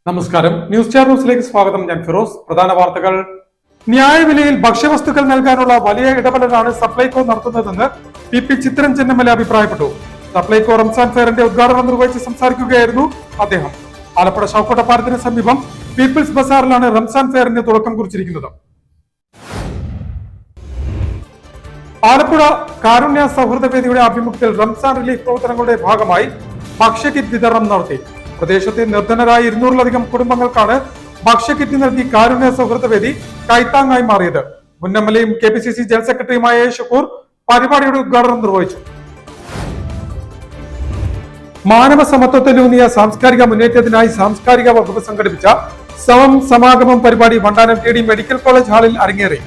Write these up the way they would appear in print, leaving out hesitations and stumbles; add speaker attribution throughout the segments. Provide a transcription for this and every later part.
Speaker 1: നമസ്കാരം. News star ന്യൂസിലേക്ക് സ്വാഗതം. ഞാൻ ഫിറോസ്. പ്രധാന വാർത്തകൾ. ന്യായവിലയിൽ ഭക്ഷ്യവസ്തുക്കൾ നൽകാനുള്ള വലിയ ഇടപെടലാണ് സപ്ലൈകോ നടത്തുന്നതെന്ന് പി ചിത്രൻ ചെന്നമല അഭിപ്രായപ്പെട്ടു. സപ്ലൈകോ റംസാൻ ഫെയറിന്റെ ഉദ്ഘാടനം നിർവഹിച്ച് സംസാരിക്കുകയായിരുന്നു അദ്ദേഹം. ആലപ്പുഴ ഷൗക്കോട്ട പാലത്തിന് സമീപം പീപ്പിൾസ് ബസാറിലാണ് റംസാൻ ഫെയറിന് തുടക്കം കുറിച്ചിരിക്കുന്നത്. ആലപ്പുഴ കാരുണ്യ സൗഹൃദ വേദിയുടെ ആഭിമുഖ്യത്തിൽ റംസാൻ റിലീഫ് പ്രവർത്തനങ്ങളുടെ ഭാഗമായി ഭക്ഷ്യകിറ്റ് വിതരണം നടത്തി. പ്രദേശത്തെ നിർധനരായ 200-ലധികം കുടുംബങ്ങൾക്കാണ് ഭക്ഷ്യകിറ്റ് നൽകി കാരുണ്യ സൗഹൃദ വേദി കൈത്താങ്ങായി മാറിയത്. മുൻ എംഎൽഎയും KPCC ജനറൽ സെക്രട്ടറിയുമായ ഷുക്കൂർ പരിപാടിയുടെ ഉദ്ഘാടനം നിർവഹിച്ചു. മാനവ സമത്വത്തിലൂന്നിയ സാംസ്കാരിക മുന്നേറ്റത്തിനായി സാംസ്കാരിക വകുപ്പ് സംഘടിപ്പിച്ച സമം സമാഗമം പരിപാടി വണ്ടാനം TD മെഡിക്കൽ കോളേജ് ഹാളിൽ അരങ്ങേറി.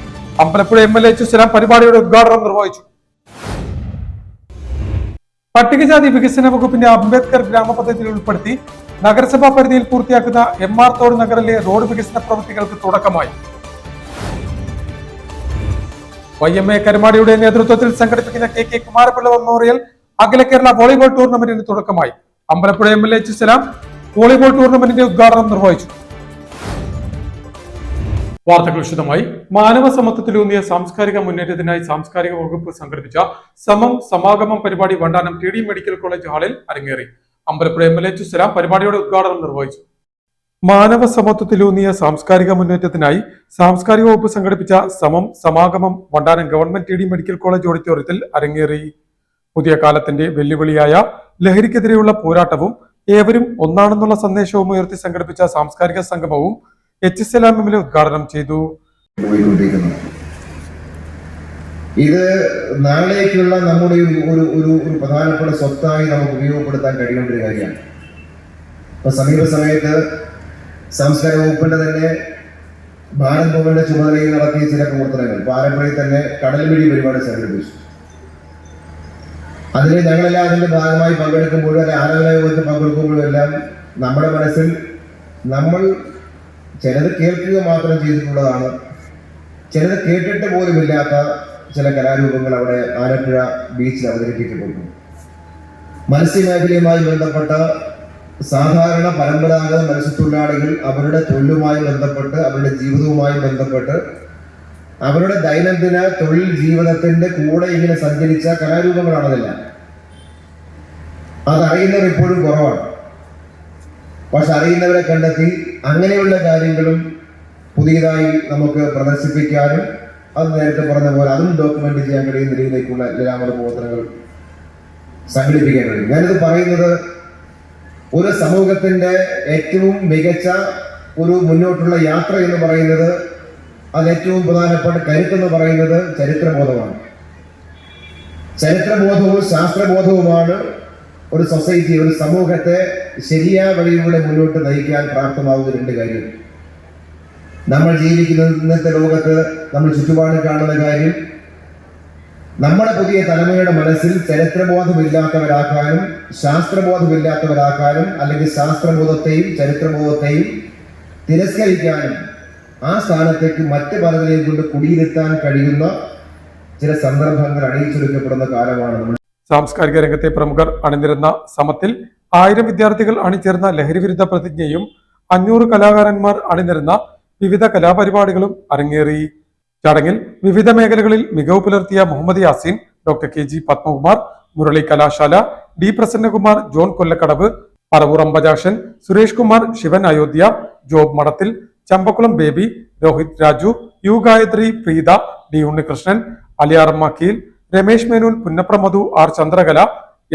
Speaker 1: അമ്പലപ്പുഴ MLA സലാം പരിപാടിയുടെ ഉദ്ഘാടനം നിർവഹിച്ചു. പട്ടികജാതി വികസന വകുപ്പിന്റെ അംബേദ്കർ ഗ്രാമപദ്ധതിയിൽ ഉൾപ്പെടുത്തി നഗരസഭാ പരിധിയിൽ പൂർത്തിയാക്കുന്ന MR തോട് നഗറിലെ റോഡ് വികസന പ്രവൃത്തികൾക്ക് തുടക്കമായി. YMA കരുമാടിയുടെ നേതൃത്വത്തിൽ സംഘടിപ്പിക്കുന്ന KK കുമാരപിള്ള മെമ്മോറിയൽ അഖില കേരള വോളിബോൾ ടൂർണമെന്റിന് തുടക്കമായി. അമ്പലപ്പുഴ MLA സലാം വോളിബോൾ ടൂർണമെന്റിന്റെ ഉദ്ഘാടനം നിർവഹിച്ചു. വാർത്തകൾ വിശദമായി. മാനവ സമത്വത്തിലൂന്നിയ സാംസ്കാരിക മുന്നേറ്റത്തിനായി സാംസ്കാരിക വകുപ്പ് സംഘടിപ്പിച്ച സമം സമാഗമം പരിപാടി വണ്ടാനം TD മെഡിക്കൽ കോളേജ് ഹാളിൽ അരങ്ങേറി. അമ്പലപ്പുഴ MLA സലാം പരിപാടിയുടെ ഉദ്ഘാടനം നിർവഹിച്ചു. മാനവ സമത്വത്തിലൂന്നിയ സാംസ്കാരിക മുന്നേറ്റത്തിനായി സാംസ്കാരിക വകുപ്പ് സംഘടിപ്പിച്ച സമം സമാഗമം Vandanam government TD medical college ഓഡിറ്റോറിയത്തിൽ അരങ്ങേറി. പുതിയ കാലത്തിന്റെ വെല്ലുവിളിയായ ലഹരിക്കെതിരെയുള്ള പോരാട്ടവും ഏവരും ഒന്നാണെന്നുള്ള സന്ദേശവും ഉയർത്തി സംഘടിപ്പിച്ച സാംസ്കാരിക സംഗമവും സലാം MLA ഉദ്ഘാടനം ചെയ്തു.
Speaker 2: ഇത് നാളേക്കുള്ള നമ്മുടെ ഒരു പ്രധാനപ്പെട്ട സ്വത്തായി നമുക്ക് ഉപയോഗപ്പെടുത്താൻ കഴിയേണ്ട ഒരു കാര്യമാണ്. ഇപ്പൊ സമീപ സമയത്ത് സാംസ്കാരിക വകുപ്പിന്റെ തന്നെ ഭാരത് ഭവന്റെ ചുമതലയിൽ നടത്തിയ ചില പ്രവർത്തനങ്ങൾ പാരമ്പര്യത്തിൽ തന്നെ കടൽമിഴി പരിപാടി സംഘടിപ്പിച്ചു. അതിന് ഞങ്ങളെല്ലാം അതിന്റെ ഭാഗമായി പങ്കെടുക്കുമ്പോഴും അല്ലെ ആലോചന യോഗത്തിൽ പങ്കെടുക്കുമ്പോഴും എല്ലാം നമ്മുടെ മനസ്സിൽ നമ്മൾ ചിലത് കേൾക്കുക മാത്രം ചെയ്തിട്ടുള്ളതാണ്, ചിലത് കേട്ടിട്ട് പോലുമില്ലാത്ത ചില കലാരൂപങ്ങൾ അവിടെ ആലപ്പുഴ ബീച്ചിൽ അവതരിപ്പിക്കപ്പെട്ടു. മത്സ്യമേഖലയുമായി ബന്ധപ്പെട്ട സാധാരണ പരമ്പരാഗത മത്സ്യത്തൊഴിലാളികൾ അവരുടെ തൊഴിലുമായി ബന്ധപ്പെട്ട് അവരുടെ ജീവിതവുമായി ബന്ധപ്പെട്ട് അവരുടെ ദൈനംദിന തൊഴിൽ ജീവിതത്തിന്റെ കൂടെ ഇങ്ങനെ സഞ്ചരിച്ച കലാരൂപങ്ങളാണതെല്ലാം. അതറിയുന്നവർ ഇപ്പോഴും കുറവാണ്. പക്ഷെ അറിയുന്നവരെ കണ്ടെത്തി അങ്ങനെയുള്ള കാര്യങ്ങളും പുതിയതായി നമുക്ക് പ്രദർശിപ്പിക്കാനും അത് നേരത്തെ പറഞ്ഞ പോലെ അതും ഡോക്യുമെന്റ് ചെയ്യാൻ കഴിയുന്ന രീതിയിലേക്കുള്ള എല്ലാമത പ്രവർത്തനങ്ങൾ സംഘടിപ്പിക്കാൻ കഴിയും. ഞാനിത് പറയുന്നത് ഒരു സമൂഹത്തിന്റെ ഏറ്റവും മികച്ച ഒരു മുന്നോട്ടുള്ള യാത്ര എന്ന് പറയുന്നത് അത് ഏറ്റവും പ്രധാനപ്പെട്ട കരുത്തെന്ന് പറയുന്നത് ചരിത്രബോധമാണ്. ചരിത്രബോധവും ശാസ്ത്രബോധവുമാണ് ഒരു സൊസൈറ്റി, ഒരു സമൂഹത്തെ ശരിയായ വഴിയിലൂടെ മുന്നോട്ട് നയിക്കാൻ പ്രാപ്തമാകുന്ന രണ്ട് കാര്യം. നമ്മൾ ജീവിക്കുന്ന ഇന്നത്തെ ലോകത്ത് നമ്മൾ ചുറ്റുപാട് കാണുന്ന കാര്യം നമ്മുടെ പുതിയ തലമുറയുടെ മനസ്സിൽ ചരിത്രബോധമില്ലാത്തവരാക്കാനും ശാസ്ത്രബോധമില്ലാത്തവരാക്കാനും അല്ലെങ്കിൽ ശാസ്ത്രബോധത്തെയും ചരിത്രബോധത്തെയും തിരസ്കരിക്കാനും ആ സ്ഥാനത്തേക്ക് മറ്റ് പലതിനെയും കൊണ്ട് കുടിയിരുത്താൻ കഴിയുന്ന ചില സന്ദർഭങ്ങൾ അണിയിച്ചൊരുക്കപ്പെടുന്ന കാലമാണ് നമ്മൾ.
Speaker 1: സാംസ്കാരിക രംഗത്തെ പ്രമുഖർ അണിനിരുന്ന സമത്തിൽ 1000 വിദ്യാർത്ഥികൾ അണിചേർന്ന ലഹരിവിരുദ്ധ പ്രതിജ്ഞയും 500 കലാകാരന്മാർ അണിനിരുന്ന വിവിധ കലാപരിപാടികളും അരങ്ങേറി. ചടങ്ങിൽ വിവിധ മേഖലകളിൽ മികവ് പുലർത്തിയ Muhammad Yaseen, doctor KG Padmakumar, Murali Kalashala, D Prasannakumar, John Kollakadavu, Paravur Ambajakshan, Suresh Kumar, Shivan Ayodhya, Job Madathil, Champakkulam Baby, Rohit Raju, U Gayathri, Preetha, D Unnikrishnan, Aliyar Makkeel, Ramesh Menon, Punnapra Madhu, R Chandrakala,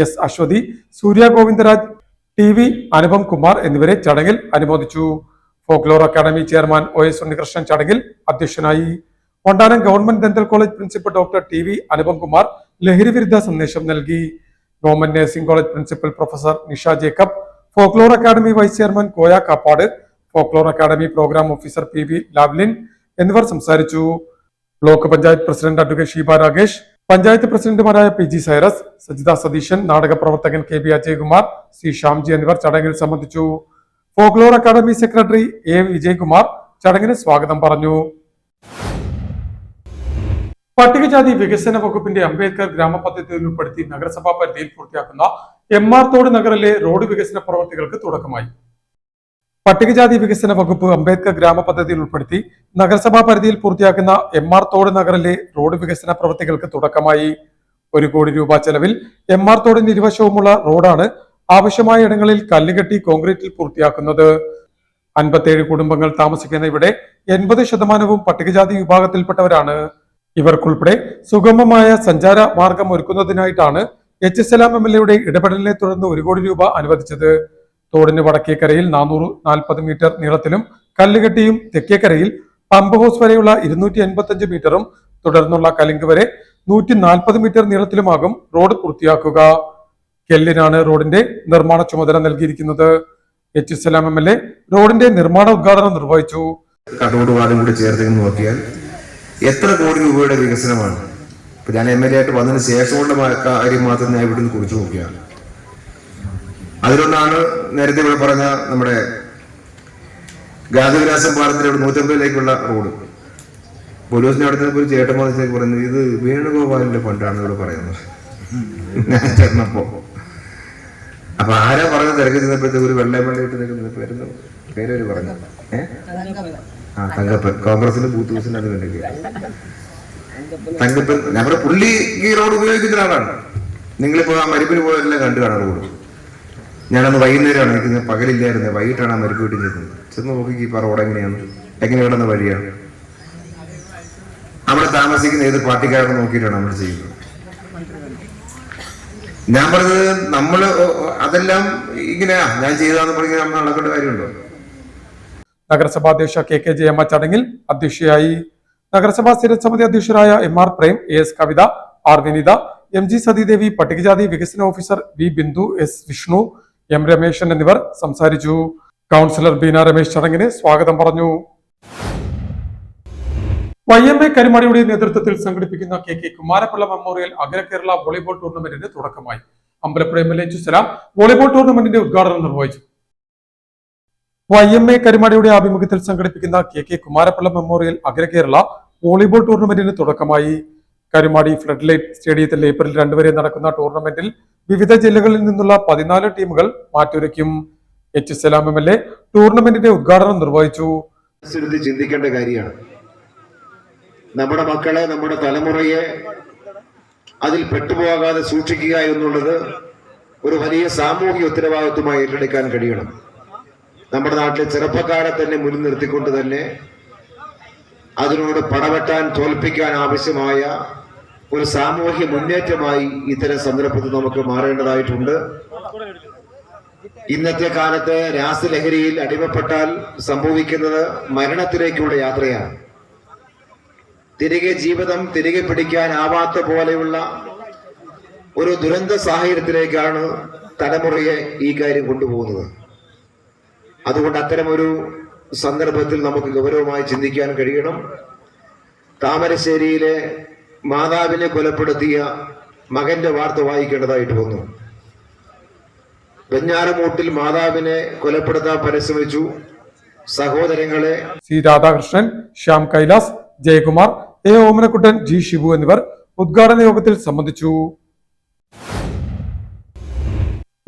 Speaker 1: S Aswathi, Surya Govindaraj, TV Anupam Kumar എന്നിവരെ ചടങ്ങിൽ അനുമോദിച്ചു. Folklore academy chairman OS Unnikrishnan ചടങ്ങിൽ അധ്യക്ഷനായി. Vandanam government dental college principal doctor TV Anupam Kumar ലഹരിവിരുദ്ധ സന്ദേശം നൽകി. Government nursing college principal professor Nisha Jacob, folklore academy vice chairman Koya Kappad, folklore academy programme officer PV Lavlin എന്നിവർ സംസാരിച്ചു. Block panchayat president advocate Sheeba Rakesh, panchayat പ്രസിഡന്റുമാരായ PG സൈറസ്, സജിത സതീശൻ, നാടക പ്രവർത്തകൻ KB അജയ്കുമാർ, C ഷ്യാംജി എന്നിവർ ചടങ്ങിൽ സംബന്ധിച്ചു. Folklore Academy secretary A Vijaykumar ചടങ്ങിന് സ്വാഗതം പറഞ്ഞു. പട്ടികജാതി വികസന വകുപ്പിന്റെ അംബേദ്കർ ഗ്രാമപദ്ധതിയിൽ ഉൾപ്പെടുത്തി നഗരസഭാ പരിധിയിൽ പൂർത്തിയാക്കുന്ന MR തോട് നഗറിലെ റോഡ് വികസന പ്രവൃത്തികൾക്ക് തുടക്കമായി. പട്ടികജാതി വികസന വകുപ്പ് അംബേദ്കർ ഗ്രാമ പദ്ധതിയിൽ ഉൾപ്പെടുത്തി നഗരസഭാ പരിധിയിൽ പൂർത്തിയാക്കുന്ന MR തോട് നഗറിലെ റോഡ് വികസന പ്രവൃത്തികൾക്ക് തുടക്കമായി. 1 കോടി രൂപ ചെലവിൽ MR തോടിന് ഇരുവശവുമുള്ള റോഡാണ് ആവശ്യമായ ഇടങ്ങളിൽ കല്ലുകെട്ടി കോൺക്രീറ്റിൽ പൂർത്തിയാക്കുന്നത്. 57 കുടുംബങ്ങൾ താമസിക്കുന്ന ഇവിടെ 80% പട്ടികജാതി വിഭാഗത്തിൽപ്പെട്ടവരാണ്. ഇവർക്കുൾപ്പെടെ സുഗമമായ സഞ്ചാര മാർഗം ഒരുക്കുന്നതിനായിട്ടാണ് HSLAM MLA ഇടപെടലിനെ തുടർന്ന് 1 കോടി രൂപ അനുവദിച്ചത്. തോടിന് വടക്കേക്കരയിൽ 440 മീറ്റർ നീളത്തിലും കല്ലുകെട്ടിയും തെക്കേക്കരയിൽ പമ്പ് ഹൗസ് വരെയുള്ള 285 മീറ്ററും തുടർന്നുള്ള കലിങ്ക് വരെ 140 മീറ്റർ നീളത്തിലുമാകും റോഡ് പൂർത്തിയാക്കുക. കെല്ലിനാണ് റോഡിന്റെ നിർമ്മാണ ചുമതല നൽകിയിരിക്കുന്നത്. HSLAM MLA റോഡിന്റെ നിർമ്മാണ ഉദ്ഘാടനം നിർവഹിച്ചു.
Speaker 2: കടോടുപാടും കൂടി ചേർത്ത് നോക്കിയാൽ എത്ര കോടി രൂപയുടെ വികസനമാണ്. ഇപ്പൊ ഞാൻ MLA ആയിട്ട് വന്നതിന് ശേഷമുള്ള കാര്യം മാത്രം ഞാൻ ഇവിടുന്ന് കുറിച്ച് നോക്കിയാണ്. അതിലൊന്നാണ് നേരത്തെ ഇവിടെ പറഞ്ഞ നമ്മുടെ ഗാന്ധിവിലാസം പാലത്തിന്റെ 150 റോഡ്. പോലീസിന്റെ അടുത്ത് ഒരു ചേട്ടൻ മനസ്സിലേക്ക് പറയുന്നത് ഇത് വേണുഗോപാലിന്റെ ഫണ്ടാണ് ഇവിടെ പറയുന്നത്. ഞാൻ ചേർന്നപ്പോ അപ്പൊ ആരാ പറഞ്ഞത് തിരക്കി ചെന്നപ്പോഴത്തേക്ക് ഒരു വെള്ളയപ്പള്ളിയിട്ട് നിൽക്കുന്ന പേര് പറഞ്ഞു. തങ്കപ്പൻ കോൺഗ്രസിന്റെ ബൂത്ത് ഹൗസിന് അത് വേണ്ടി തങ്കപ്പൻ. ഞാൻ പറഞ്ഞ പുള്ളി ഈ റോഡ് ഉപയോഗിക്കുന്ന ഒരാളാണ്. നിങ്ങളിപ്പോ ആ മരിപ്പിന് പോയതെല്ലാം കണ്ടു കാണാൻ റോഡ്. ഞാനന്ന് വൈകുന്നേരമാണ് എനിക്ക് പകലില്ലായിരുന്നത്. വൈകിട്ടാണ് ആ മരിപ്പ് വീട്ടിൽ ചെന്നത്. ചെന്ന് നോക്കി ഈ റോഡ് എങ്ങനെ കിടന്ന വഴിയാണ്. അവിടെ താമസിക്കുന്ന ഏത് പാർട്ടിക്കാരെന്ന് നോക്കിയിട്ടാണ് നമ്മൾ ചെയ്യുന്നത്. ഞാൻ പറഞ്ഞത് നമ്മള് അതെല്ലാം ഇങ്ങനെയാ ഞാൻ ചെയ്താന്ന് പറഞ്ഞ് നമ്മൾ നടക്കേണ്ട കാര്യമുണ്ടോ?
Speaker 1: നഗരസഭാ അധ്യക്ഷ KK ജയമ്മ ചടങ്ങിൽ അധ്യക്ഷയായി. നഗരസഭാ സ്ഥിരസമിതി അധ്യക്ഷരായ MR പ്രേം, AS കവിത, R വിനിത, MG സതീദേവി, പട്ടികജാതി വികസന officer V Bindu, S Vishnu, M Rameshan എന്നിവർ സംസാരിച്ചു. കൗൺസിലർ ബീന രമേശ് ചടങ്ങിന് സ്വാഗതം പറഞ്ഞു. YMA കരിമാടിയുടെ നേതൃത്വത്തിൽ സംഘടിപ്പിക്കുന്ന KK കുമാരപ്പിള്ള മെമ്മോറിയൽ അഖില കേരള വോളിബോൾ ടൂർണമെന്റിന് തുടക്കമായി. അമ്പലപ്പുഴ MLA HSLAM വോളിബോൾ ടൂർണമെന്റിന്റെ ഉദ്ഘാടനം നിർവഹിച്ചു. YMA കരിമാടിയുടെ ആഭിമുഖ്യത്തിൽ സംഘടിപ്പിക്കുന്ന KK കുമാരപ്പിള്ള മെമ്മോറിയൽ അഖില കേരള വോളിബോൾ ടൂർണമെന്റിന് തുടക്കമായി. കരുമാടി ഫ്ലഡ് ലൈറ്റ് സ്റ്റേഡിയത്തിൽ ഏപ്രിൽ 2 വരെ നടക്കുന്ന ടൂർണമെന്റിൽ വിവിധ ജില്ലകളിൽ നിന്നുള്ള 14 ടീമുകൾ മാറ്റുരയ്ക്കും. HSLAM MLA ടൂർണമെന്റിന്റെ ഉദ്ഘാടനം നിർവഹിച്ചു.
Speaker 2: ചിന്തിക്കേണ്ട കാര്യമാണ്. നമ്മുടെ മക്കളെ, നമ്മുടെ തലമുറയെ അതിൽ പെട്ടുപോകാതെ സൂക്ഷിക്കുക എന്നുള്ളത് ഒരു വലിയ സാമൂഹിക ഉത്തരവാദിത്വമായി ഏറ്റെടുക്കാൻ കഴിയണം. നമ്മുടെ നാട്ടിലെ ചെറുപ്പക്കാരെ തന്നെ മുന്നിൽ നിർത്തിക്കൊണ്ട് തന്നെ അതിനോട് പടവെട്ടാൻ, തോൽപ്പിക്കാൻ ആവശ്യമായ ഒരു സാമൂഹ്യ മുന്നേറ്റമായി ഇത്തരം സന്ദർഭത്തിൽ നമുക്ക് മാറേണ്ടതായിട്ടുണ്ട്. ഇന്നത്തെ കാലത്ത് രാസലഹരിയിൽ അടിമപ്പെട്ടാൽ സംഭവിക്കുന്നത് മരണത്തിലേക്കുള്ള യാത്രയാണ്. ജീവിതം തിരികെ പിടിക്കാനാവാത്ത പോലെയുള്ള ഒരു ദുരന്ത സാഹചര്യത്തിലേക്കാണ് തലമുറയെ ഈ കാര്യം കൊണ്ടുപോകുന്നത്. അതുകൊണ്ട് അത്തരമൊരു സന്ദർഭത്തിൽ നമുക്ക് ഗൗരവമായി ചിന്തിക്കാൻ കഴിയണം. താമരശ്ശേരിയിലെ മാതാവിനെ കൊലപ്പെടുത്തിയ മകന്റെ വാർത്ത വായിക്കേണ്ടതായിട്ട് വന്നു. വെഞ്ഞാറമൂട്ടിൽ മാതാവിനെ കൊലപ്പെടുത്താൻ പരിശ്രമിച്ചു സഹോദരങ്ങളെ
Speaker 1: C Radhakrishnan, Shyam Kailas, Jayakumar, A Omanakuttan, G Shibu എന്നിവർ ഉദ്ഘാടന യോഗത്തിൽ സംബന്ധിച്ചു.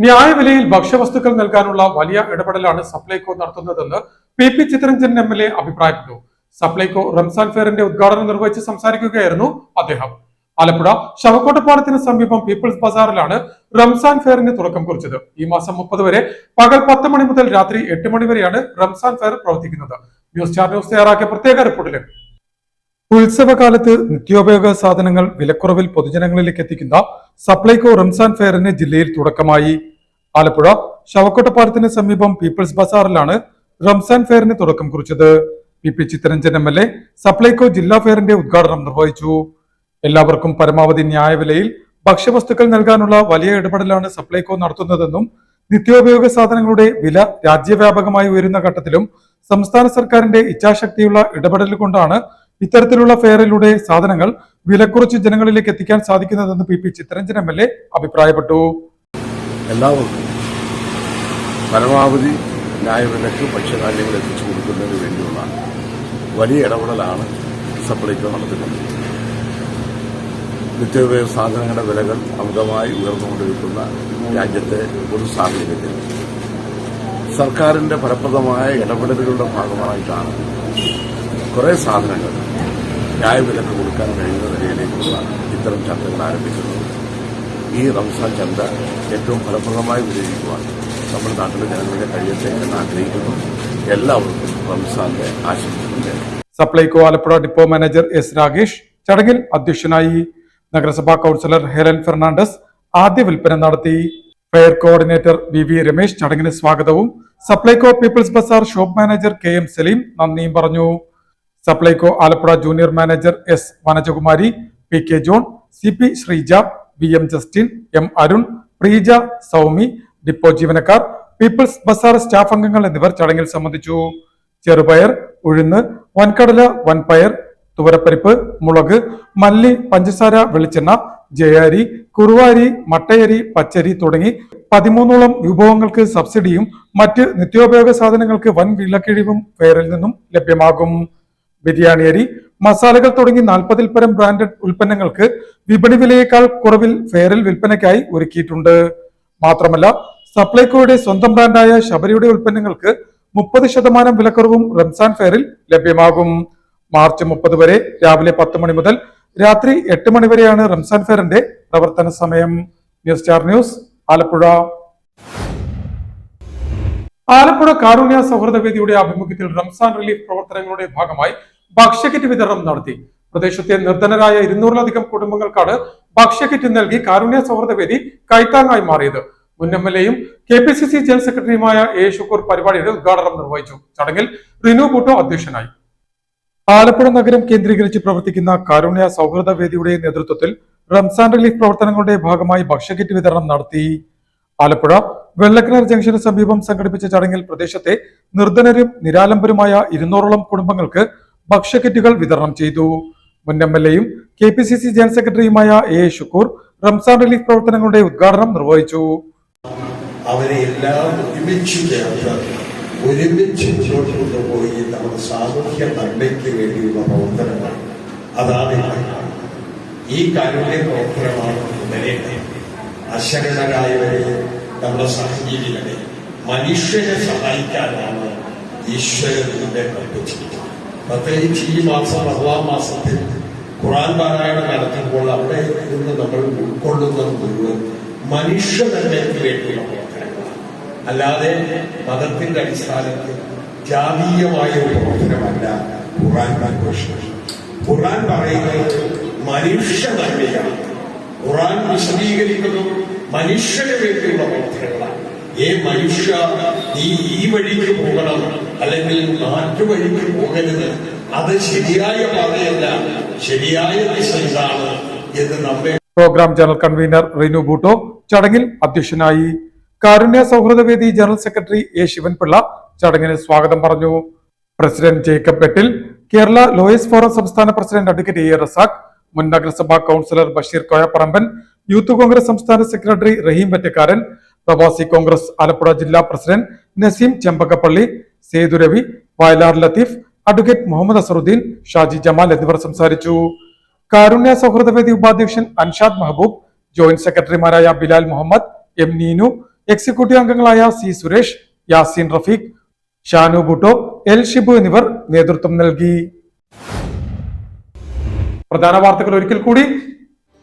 Speaker 1: ന്യായവിലയിൽ ഭക്ഷ്യവസ്തുക്കൾ നൽകാനുള്ള വലിയ ഇടപെടലാണ് സപ്ലൈകോ നടത്തുന്നതെന്ന് PP ചിത്തരഞ്ജൻ MLA അഭിപ്രായപ്പെട്ടു. സപ്ലൈകോ റംസാൻ ഫെയറിന്റെ ഉദ്ഘാടനം നിർവഹിച്ച് സംസാരിക്കുകയായിരുന്നു അദ്ദേഹം. ആലപ്പുഴ ശവക്കോട്ടപ്പാലത്തിന് സമീപം പീപ്പിൾസ് ബസാറിലാണ് റംസാൻ ഫെയറിന് തുടക്കം കുറിച്ചത്. ഈ മാസം 30 വരെ പകൽ 10 മണി മുതൽ രാത്രി 8 മണി വരെയാണ് റംസാൻ ഫെയർ പ്രവർത്തിക്കുന്നത്. ന്യൂസ് ചാനൽ ന്യൂസ് തയ്യാറാക്കിയ പ്രത്യേക റിപ്പോർട്ടിലേക്ക്. ഉത്സവകാലത്ത് നിത്യോപയോഗ സാധനങ്ങൾ വിലക്കുറവിൽ പൊതുജനങ്ങളിലേക്ക് എത്തിക്കുന്ന സപ്ലൈകോ റംസാൻ ഫെയറിന് ജില്ലയിൽ തുടക്കമായി. ആലപ്പുഴ ശവക്കോട്ടപ്പാലത്തിന് സമീപം പീപ്പിൾസ് ബസാറിലാണ് റംസാൻ ഫെയറിന് തുടക്കം കുറിച്ചത്. PP ചിത്തരഞ്ജൻ MLA സപ്ലൈകോ ജില്ലാ ഫെയറിന്റെ ഉദ്ഘാടനം നിർവഹിച്ചു. എല്ലാവർക്കും പരമാവധി ന്യായവിലയിൽ ഭക്ഷ്യവസ്തുക്കൾ നൽകാനുള്ള വലിയ ഇടപെടലാണ് സപ്ലൈകോ നടത്തുന്നതെന്നും നിത്യോപയോഗ സാധനങ്ങളുടെ വില രാജ്യവ്യാപകമായി ഉയരുന്ന ഘട്ടത്തിലും സംസ്ഥാന സർക്കാരിന്റെ ഇച്ഛാശക്തിയുള്ള ഇടപെടൽ കൊണ്ടാണ് ഇത്തരത്തിലുള്ള ഫെയറിലൂടെ സാധനങ്ങൾ വിലക്കുറച്ച് ജനങ്ങളിലേക്ക് എത്തിക്കാൻ സാധിക്കുന്നതെന്ന് PP ചിത്തരഞ്ജൻ MLA അഭിപ്രായപ്പെട്ടു.
Speaker 3: എല്ലാവർക്കും പരമാവധി ന്യായവിലക്ക് ഭക്ഷ്യധാന്യങ്ങൾ എത്തിച്ചു കൊടുക്കുന്നതിന് വേണ്ടിയുള്ള വലിയ ഇടപെടലാണ് സപ്ലൈകോ നടത്തുന്നത്. നിത്യോപയോഗ സാധനങ്ങളുടെ വിലകൾ അമിതമായി ഉയർന്നുകൊണ്ടിരിക്കുന്ന രാജ്യത്തെ ഒരു സാഹചര്യത്തിൽ സർക്കാരിന്റെ ഫലപ്രദമായ ഇടപെടലുകളുടെ ഭാഗമായിട്ടാണ് കുറേ സാധനങ്ങൾ ന്യായവിലക്ക് കൊടുക്കാൻ കഴിയുന്ന നിലയിലേക്കുള്ള ഇത്തരം ചന്തകൾ ആരംഭിക്കുന്നത്. ഈ റംസാൻ ചന്ത ഏറ്റവും ഫലപ്രദമായി വിനിയോഗിക്കുവാൻ നമ്മുടെ നാട്ടിലെ ജനങ്ങളുടെ കഴിയട്ടെ എന്ന് ആഗ്രഹിക്കുന്നു. എല്ലാവർക്കും റംസാന്റെ ആശംസകൾ.
Speaker 1: Supplyco Alappuzha depot manager S Ragesh ചടങ്ങിൽ അധ്യക്ഷനായി. നഗരസഭാ കൌൺസിലർ ഹെലൻ ഫെർണാണ്ടസ് ആദ്യ വിൽപ്പന നടത്തി. ഫെയർ കോർഡിനേറ്റർ വി രമേശ് ചടങ്ങിന് സ്വാഗതവും Supplyco people's bazaar shop manager KM Saleem നന്ദിയും പറഞ്ഞു. Supplyco Alappuzha junior manager S Vanajakumari, PK John, CP Sreeja, VM Justin, M Arun, Preeja, Soumi, depot ജീവനക്കാർ, പീപ്പിൾസ് ബസാർ സ്റ്റാഫ് അംഗങ്ങൾ എന്നിവർ ചടങ്ങിൽ സംബന്ധിച്ചു. ചെറുപയർ, ഉഴുന്ന്, വൻകടല, വൻപയർ, തുവരപ്പരിപ്പ്, മുളക്, മല്ലി, പഞ്ചസാര, വെളിച്ചെണ്ണ, ജയാരി, കുറുവാരി, മട്ടയരി, പച്ചരി തുടങ്ങി 13ഓളം വിഭവങ്ങൾക്ക് സബ്സിഡിയും മറ്റ് നിത്യോപയോഗ സാധനങ്ങൾക്ക് വൻ വിലക്കിഴിവും ഫെയറിൽ നിന്നും ലഭ്യമാകും. ബിരിയാണി അരി, മസാലകൾ തുടങ്ങി 40ൽ പരം ബ്രാൻഡഡ് ഉൽപ്പന്നങ്ങൾക്ക് വിപണി വിലയേക്കാൾ കുറവിൽ ഫെയറിൽ വിൽപ്പനയ്ക്കായി ഒരുക്കിയിട്ടുണ്ട്. മാത്രമല്ല സപ്ലൈകോയുടെ സ്വന്തം ബ്രാൻഡായ ശബരിയുടെ ഉൽപ്പന്നങ്ങൾക്ക് 30% വിലക്കുറവും റംസാൻ ഫെയറിൽ ലഭ്യമാകും. മാർച്ച് 30 വരെ രാവിലെ 10 മണി മുതൽ രാത്രി 8 മണി വരെയാണ് റംസാൻ ഫെയറിന്റെ പ്രവർത്തന സമയം. News star news, Alappuzha. Alappuzha കാരുണ്യ സൗഹൃദ വേദിയുടെ ആഭിമുഖ്യത്തിൽ റംസാൻ റിലീഫ് പ്രവർത്തനങ്ങളുടെ ഭാഗമായി ഭക്ഷ്യക്കിറ്റ് വിതരണം നടത്തി. പ്രദേശത്തെ നിർധനരായ 200-ലധികം കുടുംബങ്ങൾക്കാണ് ഭക്ഷ്യക്കിറ്റ് നൽകി കാരുണ്യ സൗഹൃദ വേദി കൈത്താങ്ങായി മാറിയത്. മുൻ MLA-യും KPCC ജനറൽ സെക്രട്ടറിയുമായ A ശുക്കൂർ പരിപാടിയുടെ ഉദ്ഘാടനം നിർവഹിച്ചു. ചടങ്ങിൽ റിനു ബൂട്ടോ അധ്യക്ഷനായി. ആലപ്പുഴ നഗരം കേന്ദ്രീകരിച്ച് പ്രവർത്തിക്കുന്ന കാരുണ്യ സൗഹൃദ വേദിയുടെ നേതൃത്വത്തിൽ റംസാൻ റിലീഫ് പ്രവർത്തനങ്ങളുടെ ഭാഗമായി ഭക്ഷ്യക്കിറ്റ് വിതരണം നടത്തി. ആലപ്പുഴ വെള്ളക്കിണർ ജംഗ്ഷന് സമീപം സംഘടിപ്പിച്ച ചടങ്ങിൽ പ്രദേശത്തെ നിർധനരും നിരാലംബരുമായ 200ഓളം കുടുംബങ്ങൾക്ക് ഭക്ഷ്യക്കിറ്റുകൾ വിതരണം ചെയ്തു. മുൻ MLA-യും KPCC ജനറൽ സെക്രട്ടറിയുമായ A ശുക്കൂർ റംസാൻ റിലീഫ് പ്രവർത്തനങ്ങളുടെ ഉദ്ഘാടനം നിർവഹിച്ചു.
Speaker 4: അവരെ എല്ലാം ഒരുമിച്ച് ചേർത്ത് ഒരുമിച്ച് മുന്നോട്ട് കൊണ്ടുപോയി നമ്മുടെ സാമൂഹ്യ നന്മയ്ക്ക് വേണ്ടിയുള്ള പ്രവർത്തനങ്ങൾ അതാണ് ഈ കാരുണ്യ പ്രവർത്തനമാണ്. ഇന്നലെ അശരണരായവരെ, നമ്മുടെ സഹജീവികളെ, മനുഷ്യനെ സഹായിക്കാനാണ് ഈശ്വരൻ ഇതിനെ കൽപ്പിച്ചിരിക്കുന്നത്. പ്രത്യേകിച്ച് ഈ മാസം റമളാൻ മാസത്തിൽ ഖുർആൻ പാരായണം നടത്തുമ്പോൾ അവിടെ നിന്ന് നമ്മൾ ഉൾക്കൊള്ളുന്നത് മുഴുവൻ മനുഷ്യ നന്മയ്ക്ക് വേണ്ടിയുള്ള പ്രവർത്തനങ്ങളാണ്. അല്ലാതെ മതത്തിന്റെ അടിസ്ഥാനത്തിൽ ജാതീയമായ ഒരു പ്രവർത്തനമല്ല ഖുർആൻ ആഘോഷിക്കുന്നത്. ഖുർആൻ പറയുന്നത് മനുഷ്യ നന്മയാണ്. ഖുർആൻ വിശദീകരിക്കുന്നത് മനുഷ്യന് വേണ്ടിയുള്ള പ്രവർത്തനങ്ങളാണ്. മനുഷ്യ, നീ ഈ വഴിക്ക് പോകണം, അല്ലെങ്കിൽ മറ്റു വഴിക്ക് പോകരുത്, അത് ശരിയായ പാതയല്ല, ശരിയായ ദിശ ഇതാണ് എന്ന് നമ്മെ.
Speaker 1: Programme general convener Rinu Bhutto ചടങ്ങിൽ അധ്യക്ഷനായി. കാരുണ്യ സൗഹൃദ വേദി ജനറൽ സെക്രട്ടറി A ശിവൻപിള്ള ചടങ്ങിന് സ്വാഗതം പറഞ്ഞു. President Jacob Bettil, Kerala lawyers forum സംസ്ഥാന പ്രസിഡന്റ് അഡ്വക്കേറ്റ് A റസാഖ്, മുൻ നഗരസഭാ കൌൺസിലർ ബഷീർ കോയപ്പറമ്പൻ, യൂത്ത് കോൺഗ്രസ് സംസ്ഥാന സെക്രട്ടറി റഹീം വെറ്റക്കാരൻ, പ്രവാസി കോൺഗ്രസ് ആലപ്പുഴ ജില്ലാ പ്രസിഡന്റ് നസീം ചെമ്പകപ്പള്ളി, സേതു രവി, വയലാർ ലത്തീഫ്, അഡ്വക്കേറ്റ് മുഹമ്മദ് അസറുദ്ദീൻ, ഷാജി ജമാൽ എന്നിവർ സംസാരിച്ചു. കാരുണ്യ സൗഹൃദ വേദി ഉപാധ്യക്ഷൻ അൻഷാദ് മെഹബൂബ്, ജോയിന്റ് സെക്രട്ടറിമാരായ ബിലാൽ മുഹമ്മദ്, M നീനു, എക്സിക്യൂട്ടീവ് അംഗങ്ങളായ C സുരേഷ്, യാസീൻ റഫീഖ്, ഷാനു ബൂട്ടോ, L ഷിബു എന്നിവർ നേതൃത്വം നൽകി. പ്രധാന വാർത്തകൾ ഒരിക്കൽ കൂടി.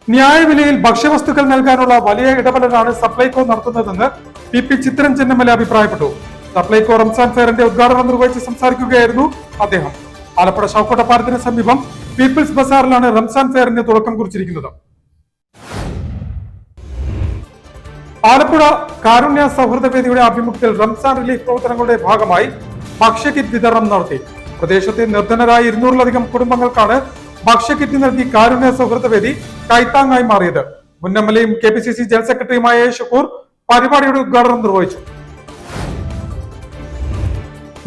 Speaker 1: ന്യായവിലയിൽ ഭക്ഷ്യവസ്തുക്കൾ നൽകാനുള്ള വലിയ ഇടപെടലാണ് സപ്ലൈകോ നടത്തുന്നതെന്ന് PP ചിത്രരഞ്ജൻ MLA അഭിപ്രായപ്പെട്ടു. സപ്ലൈകോ റംസാൻ ഫെയറിന്റെ ഉദ്ഘാടനം നിർവഹിച്ച് സംസാരിക്കുകയായിരുന്നു അദ്ദേഹം. ആലപ്പുഴ ഷൗക്കോട്ട പാലത്തിന് സമീപം പീപ്പിൾസ് ബസാറിലാണ് റംസാൻ ഫെയറിന് തുടക്കം കുറിച്ചിരിക്കുന്നത്. ആലപ്പുഴ കാരുണ്യ സൗഹൃദ വേദിയുടെ ആഭിമുഖ്യത്തിൽ റംസാൻ റിലീഫ് പ്രവർത്തനങ്ങളുടെ ഭാഗമായി ഭക്ഷ്യക്കിറ്റ് വിതരണം നടത്തി. പ്രദേശത്തെ നിർധനരായ 200-ലധികം കുടുംബങ്ങൾക്കാണ് ഭക്ഷ്യക്കിറ്റ് നൽകി കാരുണ്യ സൗഹൃദ വേദി കൈത്താങ്ങായി മാറിയത്. മുൻ MLA-യും KPCC ജനറൽ സെക്രട്ടറിയുമായ A ശുക്കൂർ പരിപാടിയുടെ ഉദ്ഘാടനം നിർവഹിച്ചു.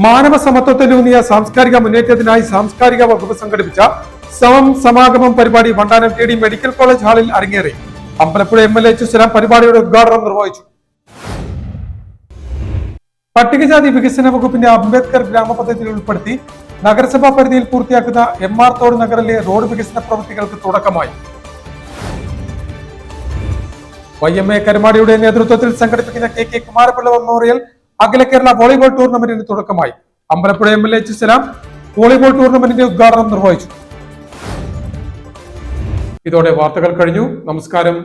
Speaker 1: മാനവ സമത്വത്തിലൂന്നിയ സാംസ്കാരിക മുന്നേറ്റത്തിനായി സാംസ്കാരിക വകുപ്പ് സംഘടിപ്പിച്ച സമം സമാഗമം പരിപാടി വണ്ടാനം TD മെഡിക്കൽ കോളേജ് ഹാളിൽ അരങ്ങേറി. അമ്പലപ്പുഴ MLA ചുസലാം പരിപാടിയുടെ ഉദ്ഘാടനം നിർവഹിച്ചു. പട്ടികജാതി വികസന വകുപ്പിന്റെ അംബേദ്കർ ഗ്രാമപദ്ധതിയിൽ ഉൾപ്പെടുത്തി നഗരസഭാ പരിധിയിൽ പൂർത്തിയാക്കുന്ന MR തോട് നഗറിലെ റോഡ് വികസന പ്രവൃത്തികൾക്ക് തുടക്കമായി. YMA കരുമാടിയുടെ നേതൃത്വത്തിൽ സംഘടിപ്പിക്കുന്ന KK കുമാരപിള്ള മെമ്മോറിയൽ അഖില കേരള വോളിബോൾ ടൂർണമെന്റിന് തുടക്കമായി. Ambalappuzha MLA H. സലാം വോളിബോൾ ടൂർണമെന്റിന്റെ ഉദ്ഘാടനം നിർവഹിച്ചു. ഇതോടെ വാർത്തകൾ കഴിഞ്ഞു. നമസ്കാരം.